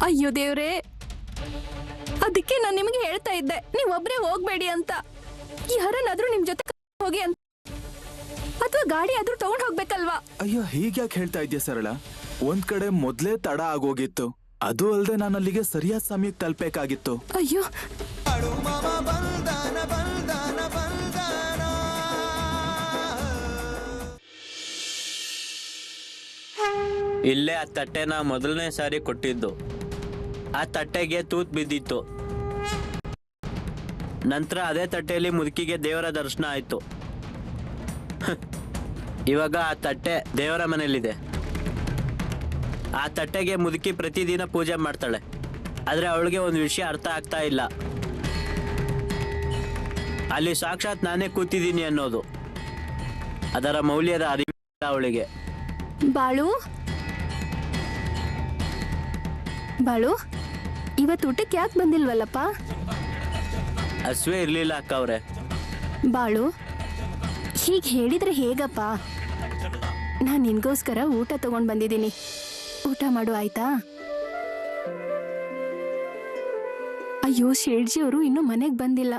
ಅಯ್ಯೋ ದೇವ್ರೇ, ಅದಕ್ಕೆ ನಾನು ನಿಮಗೆ ಹೇಳ್ತಾ ಇದ್ದೆ ನೀವು ಒಬ್ಬರೇ ಹೋಗ್ಬೇಡಿ ಅಂತ. ಯಾರನ್ನಾದ್ರೂ ನಿಮ್ ಜೊತೆ ಹೋಗಿ ಅಂತ, ಅಥವಾ ಗಾಡಿ ಆದ್ರೂ ತಗೊಂಡ್ ಹೋಗ್ಬೇಕಲ್ವಾ? ಅಯ್ಯೋ ಹೀಗ್ಯಾಕೆ ಹೇಳ್ತಾ ಇದ್ಯಾ ಸರಳ? ಒಂದ್ ಕಡೆ ಮೊದ್ಲೇ ತಡ ಆಗೋಗಿತ್ತು, ಅದು ಅಲ್ಲದೆ ನಾನು ಅಲ್ಲಿಗೆ ಸರಿಯಾದ ಸಮಯಕ್ಕೆ ತಲುಪಬೇಕಾಗಿತ್ತು. ಅಯ್ಯೋ ಇಲ್ಲೇ ಆ ತಟ್ಟೆನ ಮೊದಲನೇ ಸಾರಿ ಕೊಟ್ಟಿದ್ದು. ಆ ತಟ್ಟೆಗೆ ತೂತ್ ಬಿದ್ದಿತ್ತು. ನಂತರ ಅದೇ ತಟ್ಟೆಯಲ್ಲಿ ಮುದುಕಿಗೆ ದೇವರ ದರ್ಶನ ಆಯ್ತು. ಇವಾಗ ಆ ತಟ್ಟೆ ದೇವರ ಮನೆಯಲ್ಲಿದೆ. ಆ ತಟ್ಟೆಗೆ ಮುದುಕಿ ಪ್ರತಿದಿನ ಪೂಜೆ ಮಾಡ್ತಾಳೆ. ಆದ್ರೆ ಅವಳಿಗೆ ಒಂದು ವಿಷಯ ಅರ್ಥ ಆಗ್ತಾ ಇಲ್ಲ. ಅಲ್ಲಿ ಸಾಕ್ಷಾತ್ ನಾನೇ ಕೂತಿದ್ದೀನಿ ಅನ್ನೋದು, ಅದರ ಮೌಲ್ಯದ ಅರಿವಿಲ್ಲ ಅವಳಿಗೆ. ಬಾಳು, ಬಾಳು, ಇವತ್ತು ಊಟಕ್ಕೆ ಯಾಕೆ ಬಂದಿಲ್ವಲ್ಲಪ್ಪ? ಹಸುವೆ ಇರ್ಲಿಲ್ಲ ಅಕ್ಕ ಅವ್ರೆ. ಬಾಳು, ಹೀಗೆ ಹೇಳಿದ್ರೆ ಹೇಗಪ್ಪ? ನಾನು ನಿನ್ಗೋಸ್ಕರ ಊಟ ತಗೊಂಡ್ ಬಂದಿದ್ದೀನಿ, ಊಟ ಮಾಡು ಆಯ್ತಾ? ಅಯ್ಯೋ ಶೇಡ್ಜಿ ಅವರು ಇನ್ನೂ ಮನೆಗೆ ಬಂದಿಲ್ಲ,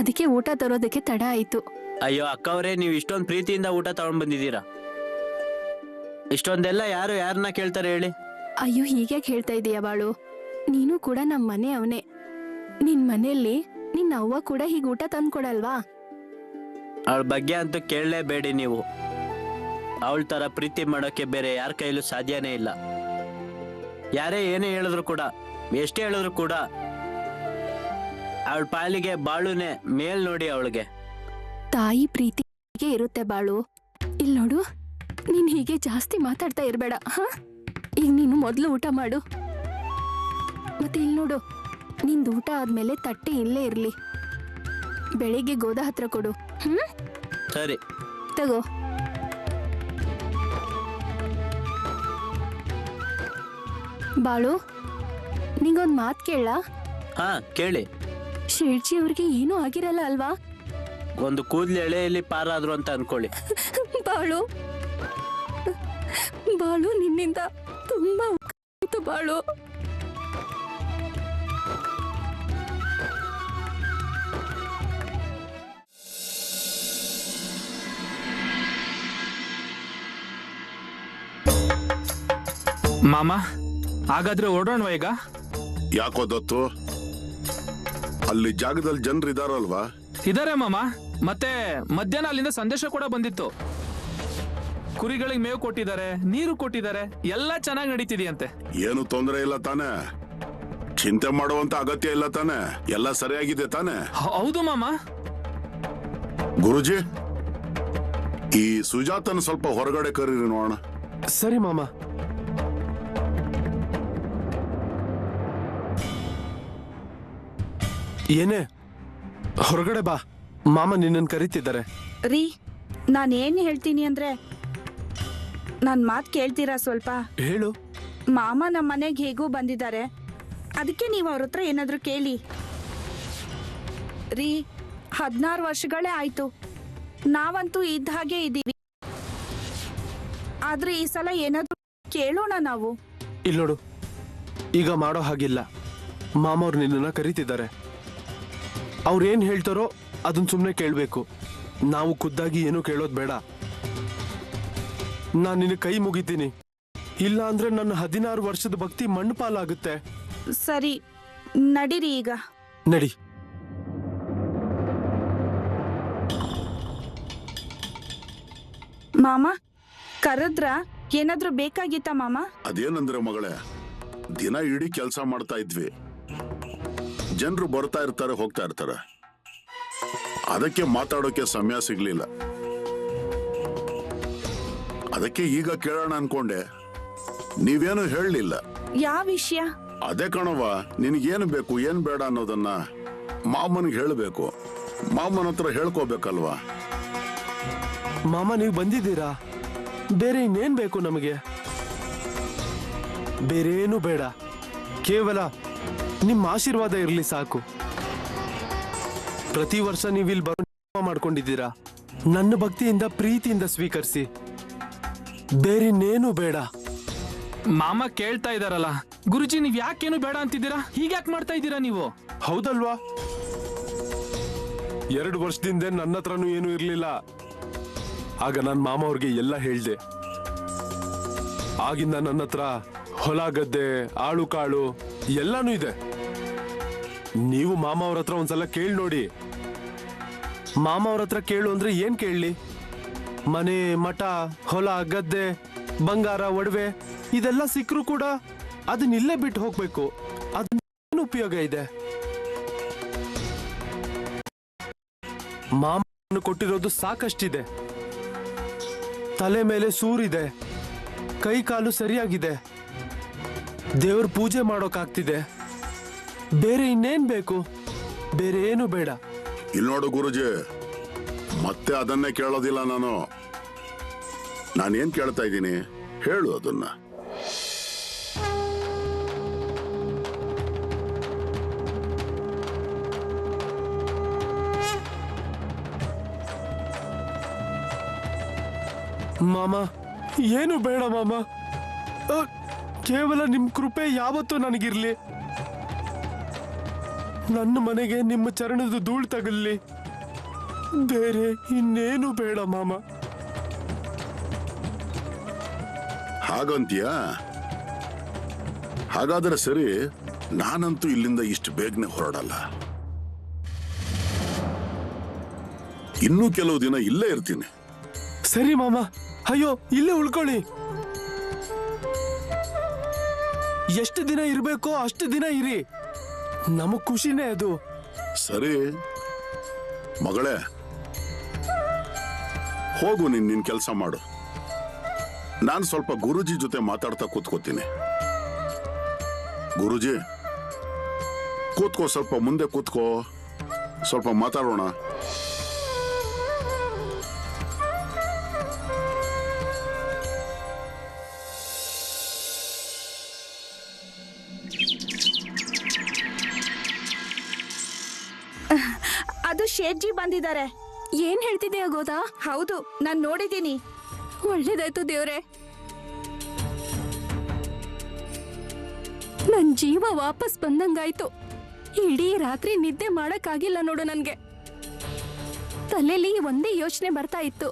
ಅದಕ್ಕೆ ಊಟ ತರೋದಕ್ಕೆ ತಡ ಆಯ್ತು. ಅಯ್ಯೋ ಅಕ್ಕವ್ರೆ, ನೀವು ಇಷ್ಟೊಂದು ಪ್ರೀತಿಯಿಂದ ಊಟ ತಗೊಂಡ್ ಬಂದಿದ್ದೀರಾ. ಇಷ್ಟೊಂದೆಲ್ಲ ಯಾರನ್ನ ಕೇಳ್ತಾರೆ ಹೇಳಿ? ಅಯ್ಯೋ ಹೀಗೆ ಹೇಳ್ತಾ ಇದೀಯ ಬಾಳು, ನೀನು ಕೂಡ ನಮ್ಮ ಮನೆ ಅವನೇ. ನಿನ್ ಮನೆಯಲ್ಲಿ ನಿನ್ನ ಅವ್ವ ಕೂಡ ಹೀಗೆ ಊಟ ತಂದ್ಕೊಡಲ್ವಾ? ಅವಳ ಬಗ್ಗೆ ಅಂತೂ ಕೇಳಲೇಬೇಡಿ ನೀವು. ಅವಳ ತರ ಪ್ರೀತಿ ಮಾಡೋಕೆ ಬೇರೆ ಯಾರ ಕೈಲೂ ಸಾಧ್ಯನೇ ಇಲ್ಲ. ಯಾರೇ ಏನೇ ಹೇಳಿದ್ರು ಕೂಡ, ಎಷ್ಟೇ ಹೇಳಿದ್ರು ಕೂಡ ಅವಳ ಪಾಲಿಗೆ ಬಾಳುನೆ ಮೇಲ್ ನೋಡಿ. ಅವಳಿಗೆ ತಾಯಿ ಪ್ರೀತಿ ಇರುತ್ತೆ ಬಾಳು. ಇಲ್ಲಿ ನೋಡು, ನೀನ್ ಹೀಗೆ ಜಾಸ್ತಿ ಮಾತಾಡ್ತಾ ಇರ್ಬೇಡ. ಹಾ, ಈಗ ನೀನು ಮೊದಲು ಊಟ ಮಾಡು. ಮತ್ತೆ ಇಲ್ಲಿ ನೋಡು, ನಿಂದು ಊಟ ಆದ್ಮೇಲೆ ತಟ್ಟೆ ಇಲ್ಲೇ ಇರ್ಲಿ. ಬೆಳಿಗ್ಗೆ ಗೋದ ಹತ್ರ ಕೊಡು. ಸರಿ ತಗೋ. ಬಾಳು, ನಿಂಗೊಂದ್ ಮಾತ್ ಕೇಳ? ಹಾ ಕೇಳಿ. ಶೇಡ್ಜಿ ಅವ್ರಿಗೆ ಏನೂ ಆಗಿರಲ್ಲ ಅಲ್ವಾ? ಒಂದು ಕೂದ್ಲು ಎಳೆಯಲ್ಲಿ ಪಾರಾದ್ರು ಅಂತ ಅನ್ಕೊಳ್ಳಿ. ಬಾಳು, ಬಾಳು, ನಿನ್ನಿಂದ ತುಂಬಾ ಆಯ್ತು ಬಾಳು. ಮಾಮ, ಹಾಗಾದ್ರೆ ಹೊರಡೋಣವಾ ಈಗ? ಯಾಕೋ ದತ್ತು, ಅಲ್ಲಿ ಜಾಗದಲ್ಲಿ ಜನರು ಇದಾರಲ್ವಾ? ಇದಾರೆ ಮಾಮ. ಮತ್ತೆ ಮಧ್ಯಾಹ್ನ ಅಲ್ಲಿಂದ ಸಂದೇಶ ಕೂಡ ಬಂದಿತ್ತು. ಕುರಿಗಳಿಗೆ ಮೇವು ಕೊಟ್ಟಿದ್ದಾರೆ, ನೀರು ಕೊಟ್ಟಿದ್ದಾರೆ, ಎಲ್ಲ ಚೆನ್ನಾಗಿ ನಡೀತಿದೆಯಂತೆ. ಏನು ತೊಂದರೆ ಇಲ್ಲ ತಾನೆ? ಚಿಂತೆ ಮಾಡುವಂತ ಅಗತ್ಯ ಇಲ್ಲ ತಾನೆ? ಎಲ್ಲ ಸರಿಯಾಗಿದೆ ತಾನೆ? ಹೌದು ಮಾಮ. ಗುರುಜಿ, ಈ ಸುಜಾತನ ಸ್ವಲ್ಪ ಹೊರಗಡೆ ಕರೀರಿ ನೋಡೋಣ. ಸರಿ ಮಾಮ. ಏನೇ, ಹೊರಗಡೆ ಬಾ, ಮಾಮ ನಿನ್ನನ್ನು ಕರೀತಿದ್ದಾರೆ. ರೀ, ನಾನೇನು ಹೇಳ್ತೀನಿ ಅಂದ್ರೆ ನನ್ನ ಮಾತು ಕೇಳ್ತೀರಾ ಸ್ವಲ್ಪ? ಹೇಳು. ಮಾಮ ನಮ್ಮ ಮನೆಗೆ ಹೇಗೂ ಬಂದಿದ್ದಾರೆ, ಅದಕ್ಕೆ ನೀವು ಅವ್ರ ಹತ್ರ ಏನಾದರೂ ಕೇಳಿ. ರೀ, 16 ವರ್ಷಗಳೇ ಆಯ್ತು, ನಾವಂತೂ ಇದ್ದ ಹಾಗೆ ಇದ್ದೀವಿ. ಆದ್ರೆ ಈ ಸಲ ಏನಾದರೂ ಕೇಳೋಣ ನಾವು. ಇಲ್ಲಿ ನೋಡು, ಈಗ ಮಾಡೋ ಹಾಗಿಲ್ಲ. ಮಾಮ ಅವ್ರು ನಿನ್ನನ್ನು ಕರೀತಿದ್ದಾರೆ. ಅವ್ರೇನ್ ಹೇಳ್ತಾರೋ ಅದನ್ನ ಸುಮ್ಮನೆ ಕೇಳಬೇಕು. ನಾವು ಖುದ್ದಾಗಿ ಏನೂ ಕೇಳೋದು ಬೇಡ. ನಾನು ನಿನ್ನ ಕೈ ಮುಗಿತೀನಿ, ಇಲ್ಲ ಅಂದ್ರೆ ನನ್ನ 16 ವರ್ಷದ ಭಕ್ತಿ ಮಣ್ಣು ಪಾಲಾಗುತ್ತೆ. ಸರಿ, ನಡೀರಿ ಈಗ. ನಡಿ. ಮಾಮ ಕರೆದ್ರ? ಏನಾದ್ರೂ ಬೇಕಾಗಿತ್ತ ಮಾಮ? ಅದೇನಂದ್ರೆ ಮಗಳೇ, ದಿನ ಇಡೀ ಕೆಲಸ ಮಾಡ್ತಾ ಇದ್ವಿ, ಜನರು ಬರ್ತಾ ಇರ್ತಾರೆ ಹೋಗ್ತಾ ಇರ್ತಾರೆ, ಅದಕ್ಕೆ ಮಾತಾಡೋಕೆ ಸಮಯ ಸಿಗ್ಲಿಲ್ಲ. ಅದಕ್ಕೆ ಈಗ ಕೇಳೋಣ ಅನ್ಕೊಂಡೆ, ನೀವೇನು ಹೇಳಲಿಲ್ಲ. ಯಾವ ವಿಷಯ? ಅದೇ ಕಣವ, ನಿನಗೇನು ಬೇಕು ಏನ್ ಬೇಡ ಅನ್ನೋದನ್ನ ಮಾಮನಿಗೆ ಹೇಳಬೇಕು. ಮಾಮನ ಹತ್ರ ಹೇಳ್ಕೋಬೇಕಲ್ವಾ? ಮಾಮ ನೀವು ಬಂದಿದ್ದೀರಾ, ಬೇರೆ ಇನ್ನೇನ್ ಬೇಕು ನಮಗೆ? ಬೇರೇನು ಬೇಡ, ಕೇವಲ ನಿಮ್ಮ ಆಶೀರ್ವಾದ ಇರಲಿ ಸಾಕು. ಪ್ರತಿ ವರ್ಷ ನೀವಿಲ್ಲಿ ಬರೋ ಮಾಡ್ಕೊಂಡಿದ್ದೀರಾ, ನನ್ನ ಭಕ್ತಿಯಿಂದ ಪ್ರೀತಿಯಿಂದ ಸ್ವೀಕರಿಸಿ, ಬೇರೆ ಇನ್ನೇನು ಬೇಡ. ಮಾಮ ಕೇಳ್ತಾ ಇದಾರಲ್ಲ ಗುರುಜಿ, ನೀವ್ ಯಾಕೇನು ಬೇಡ ಅಂತಿದ್ದೀರಾ? ಹೀಗ್ಯಾಕ್ ಮಾಡ್ತಾ ಇದ್ದೀರಾ ನೀವು? ಹೌದಲ್ವಾ? 2 ವರ್ಷದಿಂದ ನನ್ನ ಹತ್ರನೂ ಏನೂ ಇರ್ಲಿಲ್ಲ. ಆಗ ನನ್ನ ಮಾಮ ಅವ್ರಿಗೆ ಎಲ್ಲ ಹೇಳ್ದೆ. ಆಗಿಂದ ನನ್ನ ಹತ್ರ ಹೊಲ ಗದ್ದೆ ಆಳು ಕಾಳು ಎಲ್ಲಾನು ಇದೆ. ನೀವು ಮಾಮ ಅವ್ರ ಹತ್ರ ಒಂದ್ಸಲ ಕೇಳಿ ನೋಡಿ. ಮಾಮ ಅವ್ರ ಹತ್ರ ಕೇಳು ಅಂದ್ರೆ ಏನ್ ಕೇಳಲಿ? ಮನೆ ಮಠ ಹೊಲ ಗದ್ದೆ ಬಂಗಾರ ಒಡವೆ ಇದೆಲ್ಲ ಸಿಕ್ಕರೂ ಕೂಡ ಅದನ್ನ ಇಲ್ಲೇ ಬಿಟ್ಟು ಹೋಗ್ಬೇಕು. ಅದೇನು ಉಪಯೋಗ ಇದೆ? ಮಾಮ ಕೊಟ್ಟಿರೋದು ಸಾಕಷ್ಟಿದೆ. ತಲೆ ಮೇಲೆ ಸೂರಿದೆ, ಕೈ ಕಾಲು ಸರಿಯಾಗಿದೆ, ದೇವ್ರ ಪೂಜೆ ಮಾಡೋಕಾಗ್ತಿದೆ. ಬೇರೆ ಇನ್ನೇನ್ ಬೇಕು? ಬೇರೆ ಏನು ಬೇಡ. ಇಲ್ಲಿ ನೋಡು ಗುರುಜಿ, ಮತ್ತೆ ಅದನ್ನೇ ಕೇಳೋದಿಲ್ಲ ನಾನು. ನಾನೇನ್ ಕೇಳ್ತಾ ಇದ್ದೀನಿ ಹೇಳು ಅದನ್ನ. ಮಾಮ ಏನು ಬೇಡ ಮಾಮ. ಕೇವಲ ನಿಮ್ ಕೃಪೆ ಯಾವತ್ತೂ ನನಗಿರ್ಲಿ. ನನ್ನ ಮನೆಗೆ ನಿಮ್ಮ ಚರಣದ ಧೂಳು ತಗಲಿ. ಬೇರೆ ಇನ್ನೇನು ಬೇಡ ಮಾಮ. ಹಾಗಂತೀಯಾ? ಹಾಗಾದ್ರೆ ಸರಿ, ನಾನಂತೂ ಇಲ್ಲಿಂದ ಇಷ್ಟು ಬೇಗನೆ ಹೊರಡಲ್ಲ. ಇನ್ನೂ ಕೆಲವು ದಿನ ಇಲ್ಲೇ ಇರ್ತೀನಿ. ಸರಿ ಮಾಮ. ಅಯ್ಯೋ, ಇಲ್ಲೇ ಉಳ್ಕೊಳ್ಳಿ. ಎಷ್ಟು ದಿನ ಇರ್ಬೇಕೋ ಅಷ್ಟು ದಿನ ಇರಿ. ನಮಗ್ ಖುಷಿನೇ ಅದು. ಸರಿ ಮಗಳೇ, ಹೋಗು, ನಿನ್ ಕೆಲಸ ಮಾಡು. ನಾನು ಸ್ವಲ್ಪ ಗುರುಜಿ ಜೊತೆ ಮಾತಾಡ್ತಾ ಕೂತ್ಕೋತೀನಿ. ಗುರುಜಿ, ಕೂತ್ಕೋ, ಸ್ವಲ್ಪ ಮುಂದೆ ಕೂತ್ಕೋ, ಸ್ವಲ್ಪ ಮಾತಾಡೋಣ. ಅದು ಶೇಠ್ಜಿ ಬಂದಿದ್ದಾರೆ. ಏನ್ ಹೇಳ್ತಿದ್ಯಾ ಗೋದಾ? ಹೌದು, ನಾನ್ ನೋಡಿದ್ದೀನಿ. ಒಳ್ಳೇದಾಯ್ತು ದೇವ್ರೆ, ನನ್ ಜೀವ ವಾಪಸ್ ಬಂದಂಗಾಯ್ತು. ಇಡೀ ರಾತ್ರಿ ನಿದ್ದೆ ಮಾಡಕ್ಕಾಗಿಲ್ಲ ನೋಡು ನನ್ಗೆ. ತಲೆಯಲ್ಲಿ ಒಂದೇ ಯೋಚನೆ ಬರ್ತಾ ಇತ್ತು,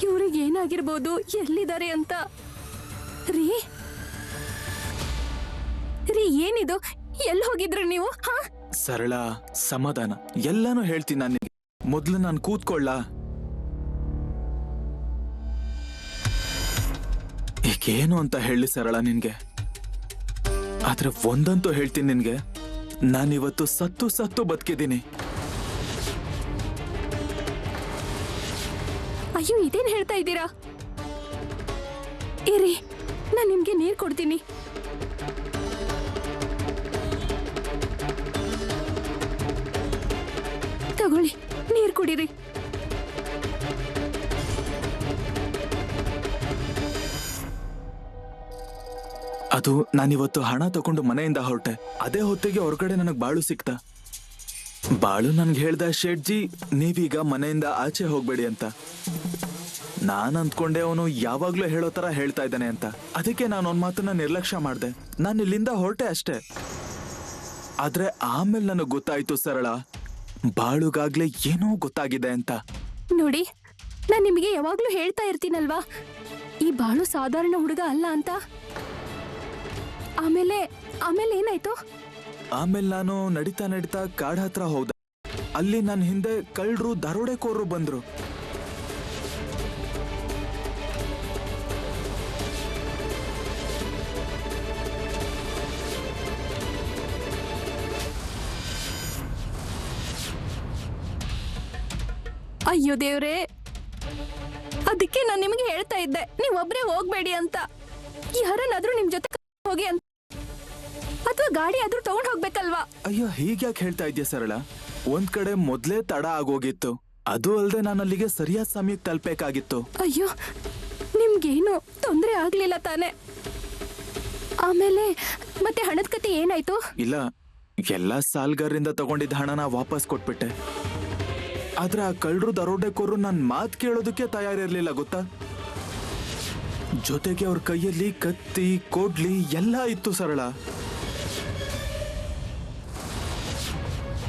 ಇವ್ರಿಗೆ ಏನಾಗಿರ್ಬೋದು, ಎಲ್ಲಿದ್ದಾರೆ ಅಂತ. ರೀ ರೀ ಏನಿದು? ಎಲ್ಲಿ ಹೋಗಿದ್ರಿ ನೀವು? ಹಾ, ಸರಳ, ಸಮಾಧಾನ, ಎಲ್ಲಾನು ಹೇಳ್ತೀನಿ ನಾನು ನಿನ್ಗೆ. ಮೊದ್ಲು ನಾನು ಕೂತ್ಕೊಳ್ಳ. ಈಗೇನು ಅಂತ ಹೇಳಿ ಸರಳ ನಿನ್ಗೆ. ಆದ್ರೆ ಒಂದಂತೂ ಹೇಳ್ತೀನಿ ನಿನ್ಗೆ, ನಾನಿವತ್ತು ಸತ್ತು ಸತ್ತು ಬದುಕಿದ್ದೀನಿ. ಅಯ್ಯೋ, ಇದೇನ್ ಹೇಳ್ತಾ ಇದ್ದೀರಾ? ಇರಿ, ನಾನ್ ನಿಮ್ಗೆ ನೀರ್ ಕೊಡ್ತೀನಿ. ತಗೊಳ್ಳಿ, ನೀರ್ ಕುಡೀರಿ. ಅದು ನಾನಿವತ್ತು ಹಣ ತಗೊಂಡು ಮನೆಯಿಂದ ಹೊರಟೆ. ಅದೇ ಹೊತ್ತಿಗೆ ಹೊರಗಡೆ ನನಗ್ ಬಾಳು ಸಿಕ್ತ. ಬಾಳು ನನ್ಗೆ ಹೇಳ್ದ, ಶೇಠ್ಜಿ ನೀವೀಗ ಮನೆಯಿಂದ ಆಚೆ ಹೋಗ್ಬೇಡಿ ಅಂತ. ನಾನ್ ಅಂದ್ಕೊಂಡೆ ಅವನು ಯಾವಾಗ್ಲೂ ಹೇಳೋ ತರ ಹೇಳ್ತಾ ಇದ್ದಾನೆ ಅಂತ. ಅದಕ್ಕೆ ನಾನು ಅವನ ಮಾತನ್ನ ನಿರ್ಲಕ್ಷ್ಯ ಮಾಡ್ದೆ. ನಾನು ಇಲ್ಲಿಂದ ಹೊರಟೆ ಅಷ್ಟೇ. ಆದ್ರೆ ಆಮೇಲೆ ನನಗ್ ಗೊತ್ತಾಯ್ತು ಸರಳ, ಬಾಳುಗಾಗ್ಲೇ ಏನೋ ಗೊತ್ತಾಗಿದೆ ಅಂತ. ನೋಡಿ, ನಾನ್ ನಿಮಗೆ ಯಾವಾಗ್ಲೂ ಹೇಳ್ತಾ ಇರ್ತೀನಲ್ವಾ, ಈ ಬಾಳು ಸಾಧಾರಣ ಹುಡುಗ ಅಲ್ಲ ಅಂತ. ಆಮೇಲೆ ಆಮೇಲೆ ಏನಾಯ್ತು? ಆಮೇಲೆ ನಾನು ನಡೀತಾ ನಡೀತಾ ಕಾಡ್ ಹತ್ರ ಹೋದೆ. ಅಲ್ಲಿ ನನ್ನ ಹಿಂದೆ ಕಳ್ಳರು ದರೋಡೆಕೋರರು ಬಂದ್ರು. ಅಯ್ಯೋ ದೇವ್ರೆ, ಅದಕ್ಕೆ ನಾನು ನಿಮಗೆ ಹೇಳ್ತಾ ಇದ್ದೆ, ನೀವ್ ಒಬ್ರೇ ಹೋಗ್ಬೇಡಿ ಅಂತ. ಯಾರನ್ನಾದ್ರೂ ನಿಮ್ ಜೊತೆ ಹೋಗಿ ಅಂತ, ಅಥವಾ ಗಾಡಿ ಆದ್ರೂ ತಗೊಂಡ್ ಹೋಗ್ಬೇಕಲ್ವಾ? ಅಯ್ಯೋ, ಹೀಗ್ಯಾಕೆ ಹೇಳ್ತಾ ಇದ್ಯಾ ಸರಳ? ಒಂದ್ ಕಡೆ ಮೊದ್ಲೇ ತಡ ಆಗೋಗಿತ್ತು. ಅದು ಅಲ್ಲದೆ ನಾನು ಅಲ್ಲಿಗೆ ಸರಿಯಾದ ಸಮಯಕ್ಕೆ ತಲುಪಬೇಕಾಗಿತ್ತು. ಅಯ್ಯೋ, ನಿಮ್ಗೇನು ತೊಂದ್ರೆ ಆಗ್ಲಿಲ್ಲ ತಾನೆ? ಆಮೇಲೆ ಮತ್ತೆ ಹಣದ ಕತೆ ಏನಾಯ್ತು? ಇಲ್ಲ, ಎಲ್ಲಾ ಸಾಲ್ಗಾರರಿಂದ ತಗೊಂಡಿದ್ದ ಹಣನ ವಾಪಸ್ ಕೊಟ್ಬಿಟ್ಟೆ. ಆದ್ರೆ ಆ ಕಳ್ಳರು ದರೋಡೆಕೋರು ನನ್ ಮಾತ್ ಕೇಳೋದಕ್ಕೆ ತಯಾರಿರ್ಲಿಲ್ಲ ಗೊತ್ತಾ. ಜೊತೆಗೆ ಅವ್ರ ಕೈಯಲ್ಲಿ ಕತ್ತಿ ಕೋಡ್ಲಿ ಎಲ್ಲ ಇತ್ತು ಸರಳ.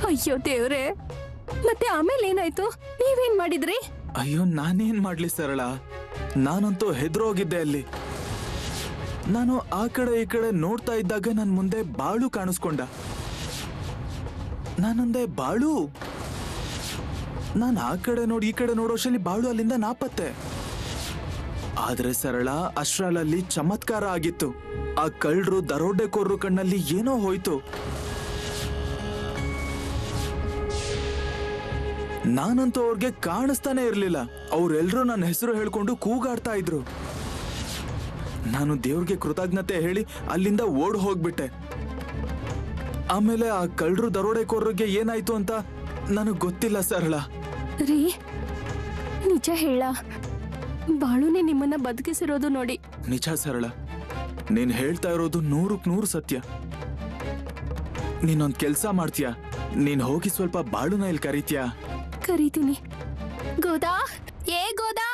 ಅಯ್ಯೋ ದೇವ್ರೆ, ಮತ್ತೆ ಆಮೇಲೆ ಏನಾಯ್ತು? ನೀವೇನ್ ಮಾಡಿದ್ರಿ? ಅಯ್ಯೋ ನಾನೇನ್ ಮಾಡ್ಲಿ ಸರಳ, ನಾನಂತೂ ಹೆದ್ರೋಗಿದ್ದೆ ಅಲ್ಲಿ. ನಾನು ಆ ಕಡೆ ಈ ಕಡೆ ನೋಡ್ತಾ ಇದ್ದಾಗ ನನ್ ಮುಂದೆ ಬಾಳು ಕಾಣಿಸ್ಕೊಂಡ. ನಾನಂದೆ, ಬಾಳು? ನಾನು ಆ ಕಡೆ ನೋಡಿ ಈ ಕಡೆ ನೋಡೋಷ್ಟರಲ್ಲಿ ಬಾಳು ಅಲ್ಲಿಂದ ನಾಪತ್ತೆ. ಆದ್ರೆ ಸರಳ, ಅಷ್ಟ್ರಲ್ಲಿ ಚಮತ್ಕಾರ ಆಗಿತ್ತು. ಆ ಕಳ್ಳರು ದರೋಡೆಕೋರರು ಕಣ್ಣಲ್ಲಿ ಏನೋ ಹೋಯ್ತು. ನಾನಂತೂ ಅವ್ರಿಗೆ ಕಾಣಿಸ್ತಾನೆ ಇರ್ಲಿಲ್ಲ. ಅವ್ರೆಲ್ರೂ ನನ್ನ ಹೆಸರು ಹೇಳ್ಕೊಂಡು ಕೂಗಾಡ್ತಾ ಇದ್ರು. ನಾನು ದೇವ್ರಿಗೆ ಕೃತಜ್ಞತೆ ಹೇಳಿ ಅಲ್ಲಿಂದ ಓಡ್ ಹೋಗ್ಬಿಟ್ಟೆ. ಆಮೇಲೆ ಆ ಕಳ್ಳರು ದರೋಡೆಕೋರರಿಗೆ ಏನಾಯ್ತು ಅಂತ ನನಗ್ ಗೊತ್ತಿಲ್ಲ ಸರಳ. ರೀ, ನಿಜ ಹೇಳ, ಬಾಳುನೇ ನಿಮ್ಮನ್ನ ಬದುಕಿಸಿರೋದು ನೋಡಿ. ನಿಜ ಸರಳ, ನೀನ್ ಹೇಳ್ತಾ ಇರೋದು 100% ಸತ್ಯ. ನೀನೊಂದ್ ಕೆಲ್ಸ ಮಾಡ್ತೀಯಾ? ನೀನ್ ಹೋಗಿ ಸ್ವಲ್ಪ ಬಾಳುನ ಇಲ್ಲಿ ಕರೀತೀಯಾ? ಕರೀತೀನಿ. ಗೋದಾ, ಏ ಗೋದಾ!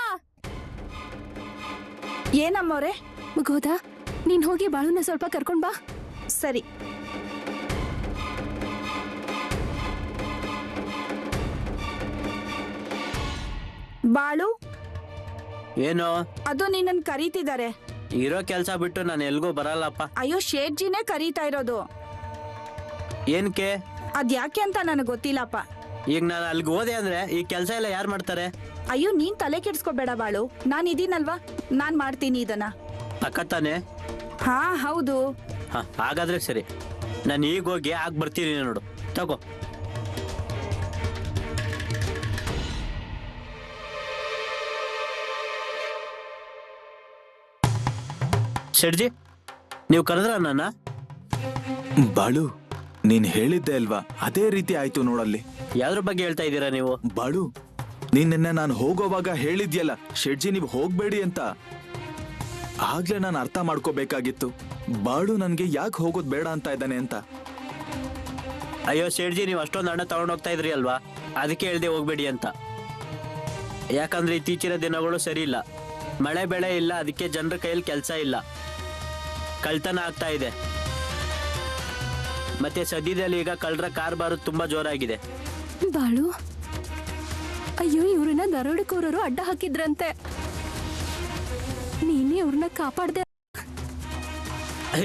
ಏನಮ್ಮವ್ರೆ? ಗೋದಾ, ನೀನ್ ಹೋಗಿ ಬಾಳುನ ಸ್ವಲ್ಪ ಕರ್ಕೊಂಡ್ ಬಾ. ಸರಿ. ಬಾಳು, ಏನು? ಅದು ನಿನ್ನನ್ ಕರೀತಿದ್ದಾರೆ. ಇರೋ ಕೆಲ್ಸ ಬಿಟ್ಟು ನಾನು ಎಲ್ಗೂ ಬರಲ್ಲಪ್ಪ. ಅಯ್ಯೋ, ಶೇಠ್ಜಿನೇ ಕರೀತಾ ಇರೋದು. ಏನ್ಕೆ? ಅದ್ಯಾಕೆ ಅಂತ ನನಗೆ ಗೊತ್ತಿಲ್ಲಪ್ಪ. ಈಗ ನಾನು ಅಲ್ಲಿಗೆ ಹೋದೆ ಅಂದ್ರೆ ಈ ಕೆಲಸ ಎಲ್ಲ ಯಾರು ಮಾಡ್ತಾರೆ? ಅಯ್ಯೋ, ನೀನ್ ತಲೆ ಕೆಡ್ಸ್ಕೊಬೇಡ ಬಾಳು, ನಾನ್ ಇದೀನಲ್ವಾ, ನಾನ್ ಮಾಡ್ತೀನಿ ಇದನ್ನ. ಅಕ್ಕತ್ತಾನೆ? ಹಾ ಹೌದು. ಹಾ, ಹಾಗಾದ್ರೆ ಸರಿ. ನಾನು ಈಗ ಹೋಗಿ ಆಗ ಬರ್ತೀನಿ ನೋಡು. ತಗೋ. ಶೆಡ್ಜಿ, ನೀವು ಕರೆದ್ರ ನನ್ನ? ಬಾಳು, ನೀನ್ ಹೇಳಿದ್ದೆ ಅಲ್ವಾ, ಅದೇ ರೀತಿ ಆಯ್ತು ನೋಡಲ್ಲಿ. ಯಾವ್ದ್ರ ಬಗ್ಗೆ ಹೇಳ್ತಾ ಇದ್ದೀರಾ ನೀವು? ಬಾಳು, ನೀನ್ ನಿನ್ನೆ ನಾನು ಹೋಗೋವಾಗ ಹೇಳಿದ್ಯಲ್ಲ, ಶೆಡ್ಜಿ ನೀವು ಹೋಗ್ಬೇಡಿ ಅಂತ. ಆಗ್ಲೇ ನಾನು ಅರ್ಥ ಮಾಡ್ಕೋಬೇಕಾಗಿತ್ತು ಬಾಳು ನನ್ಗೆ ಯಾಕೆ ಹೋಗೋದ್ ಬೇಡ ಅಂತ ಇದ್ದಾನೆ ಅಂತ. ಅಯ್ಯೋ ಶೇಡ್ಜಿ, ನೀವು ಅಷ್ಟೊಂದು ಹಣ ತಗೊಂಡು ಹೋಗ್ತಾ ಇದ್ರಿ ಅಲ್ವಾ, ಅದಕ್ಕೆ ಹೇಳ್ದೆ ಹೋಗ್ಬೇಡಿ ಅಂತ. ಯಾಕಂದ್ರೆ ಇತ್ತೀಚಿನ ದಿನಗಳು ಸರಿ ಇಲ್ಲ. ಮಳೆ ಬೆಳೆ ಇಲ್ಲ, ಅದಕ್ಕೆ ಜನರ ಕೈಯಲ್ಲಿ ಕೆಲಸ ಇಲ್ಲ, ಕಳ್ತನ ಆಗ್ತಾ ಇದೆ. ಮತ್ತೆ ಸದ್ಯದಲ್ಲಿ ಈಗ ಕಳ್ಳರ ಕಾರ್ಬಾರು ತುಂಬಾ ಜೋರಾಗಿದೆ. ಬಾಳು, ಅಯ್ಯೋ, ಇವ್ರನ್ನ ದರೋಡೆಕೋರರು ಅಡ್ಡ ಹಾಕಿದ್ರಂತೆ. ನೀನೇ ಅವ್ರನ್ನ ಕಾಪಾಡ್ದೆ.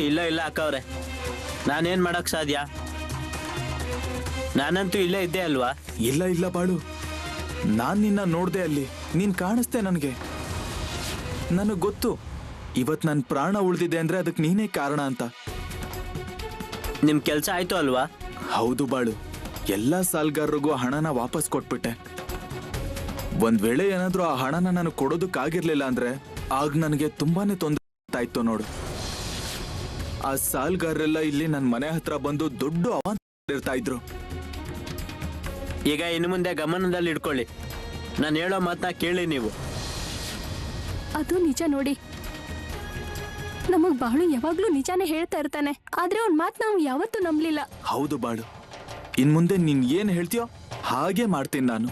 ಇಲ್ಲ ಇಲ್ಲ ಅಕ್ಕವ್ರೆ, ನಾನೇನ್ ಮಾಡಕ್ ಸಾಧ್ಯ? ನಾನಂತೂ ಇಲ್ಲೇ ಇದ್ದೆ ಅಲ್ವಾ. ಇಲ್ಲ ಇಲ್ಲ ಬಾಳು, ನಾನ್ ನಿನ್ನ ನೋಡ್ದೆ ಅಲ್ಲಿ, ನೀನ್ ಕಾಣಿಸ್ದೆ ನನ್ಗೆ. ನನಗ್ ಗೊತ್ತು ಇವತ್ ನನ್ ಪ್ರಾಣ ಉಳ್ದಿದೆ ಅಂದ್ರೆ ಅದಕ್ಕೆ ನೀನೇ ಕಾರಣ ಅಂತ. ನಿಮ್ ಕೆಲ್ಸ ಆಯ್ತು ಅಲ್ವಾ? ಹೌದು ಬಾಳು, ಎಲ್ಲಾ ಸಾಲ್ಗಾರರಿಗೂ ಹಣನ ವಾಪಸ್ ಕೊಟ್ಬಿಟ್ಟೆ. ಒಂದ್ ವೇಳೆ ಏನಾದ್ರೂ ಆ ಹಣನ ನಾನು ಕೊಡೋದಕ್ಕಾಗಿರ್ಲಿಲ್ಲ ಅಂದ್ರೆ ಆಗ ನನಗೆ ತುಂಬಾನೇ ತೊಂದರೆ ಆಯ್ತು ನೋಡು. ಆ ಸಾಲ್ಗಾರರೆಲ್ಲ ಇಲ್ಲಿ ನನ್ ಮನೆ ಹತ್ರ ಬಂದು ದೊಡ್ಡ ಅವಾಂತರ ಇರ್ತಾ ಇದ್ರು. ಈಗ ಇನ್ನು ಮುಂದೆ ಗಮನದಲ್ಲಿ ಇಟ್ಕೊಳ್ಳಿ, ನಾನು ಹೇಳೋ ಮಾತನ್ನ ಕೇಳಿ ನೀವು. ಅದು ನಿಜ ನೋಡಿ, ನಮಗ್ ಬಾಳು ಯಾವಾಗ್ಲೂ ನಿಜಾನೇ ಹೇಳ್ತಾ ಇರ್ತಾನೆ, ಆದ್ರೆ ಅವ್ನ್ ಮಾತ್ ನಾವು ಯಾವತ್ತೂ ನಂಬ್ಲಿಲ್ಲ. ಹೌದು ಬಾಳು, ಇನ್ ಮುಂದೆ ನೀನ್ ಏನ್ ಹೇಳ್ತೀಯೋ ಹಾಗೆ ಮಾಡ್ತೀನಿ ನಾನು.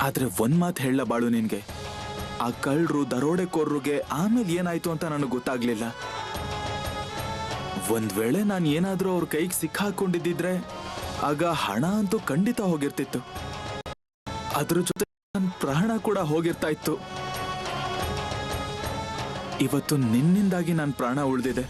ಆದ್ರೆ ಒಂದ್ ಮಾತು ಹೇಳ ಬಾಳು ನಿನ್ಗೆ, ಆ ಕಳ್ಳರು ದರೋಡೆಕೋರ್ರಿಗೆ ಆಮೇಲೆ ಏನಾಯ್ತು ಅಂತ ನನಗೆ ಗೊತ್ತಾಗ್ಲಿಲ್ಲ. ಒಂದ್ ವೇಳೆ ನಾನು ಏನಾದ್ರೂ ಅವ್ರ ಕೈಗೆ ಸಿಕ್ಕಾಕೊಂಡಿದ್ದಿದ್ರೆ ಆಗ ಹಣ ಅಂತೂ ಖಂಡಿತ ಹೋಗಿರ್ತಿತ್ತು, ಅದ್ರ ಜೊತೆ ನನ್ನ ಪ್ರಾಣ ಕೂಡ ಹೋಗಿರ್ತಾ ಇತ್ತು. ಇವತ್ತು ನಿನ್ನಿಂದಾಗಿ ನನ್ನ ಪ್ರಾಣ ಉಳಿದಿದೆ.